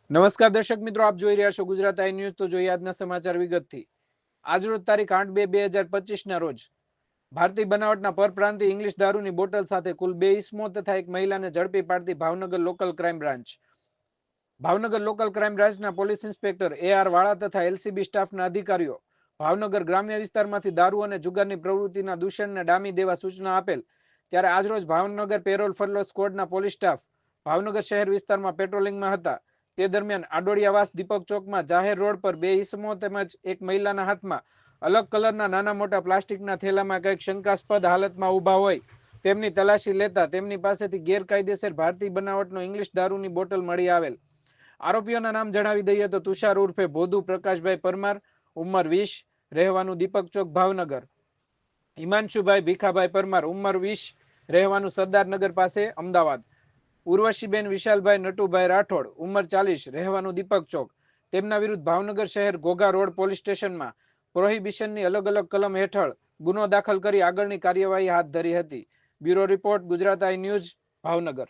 નમસ્કાર દર્શક મિત્રો, આપ જોઈ રહ્યા છો ગુજરાત આઈ ન્યૂઝ। તો જોઈએ આજના સમાચાર વિગતથી। આજરોજ તારીખ 8/2/2025 રોજ ભારતીય બનાવટના પરપ્રાંતીય ઇંગ્લિશ દારૂની બોટલ સાથે કુલ 2 ઇસમો તથા એક મહિલાને ઝડપી પાડતી ભાવનગર લોકલ ક્રાઇમ બ્રાન્ચના પોલીસ ઇન્સ્પેક્ટર AR વાળા તથા LCB સ્ટાફના અધિકારીઓ ભાવનગર ગ્રામ્ય વિસ્તારમાંથી દારૂ અને જુગારની પ્રવૃત્તિના દૂષણને ડામી દેવા સૂચના આપેલ ત્યારે આજરોજ ભાવનગર પેરોલ ફરલો સ્ક્વોડના પોલીસ સ્ટાફ ભાવનગર શહેર વિસ્તારમાં પેટ્રોલિંગમાં હતા। તે દરમિયાન આડોડિયાવાસ દીપક ચોકમાં જાહેર રોડ પર 2 ઇસમો તેમજ એક મહિલાના હાથમાં અલગ કલરના નાના મોટા પ્લાસ્ટિકના થેલામાં કંઈક શંકાસ્પદ હાલતમાં ઊભા હોય તેમની તલાશી લેતા તેમની પાસેથી ગેરકાયદેસર ભારતીય બનાવટનો ઇંગ્લિશ દારૂની બોટલ મળી આવેલ। આરોપીઓના નામ જણાવી દઈએ તો તુષાર ઉર્ફે ભોદુ પ્રકાશભાઈ પરમાર, ઉંમર 20, રહેવાનું દીપક ચોક ભાવનગર; હિમાંશુભાઈ ભીખાભાઈ પરમાર, ઉંમર 20, રહેવાનું સરદારનગર પાસે અમદાવાદ; ઉર્વશીબેન વિશાલભાઈ નટુભાઈ રાઠોડ, ઉંમર 40, રહેવાનું દીપક ચોક। તેમના વિરુદ્ધ ભાવનગર શહેર ઘોઘા રોડ પોલીસ સ્ટેશનમાં પ્રોહિબિશનની અલગ અલગ કલમ હેઠળ ગુનો દાખલ કરી આગળની કાર્યવાહી હાથ ધરી હતી। બ્યુરો રિપોર્ટ, ગુજરાત આઈ ન્યૂઝ, ભાવનગર।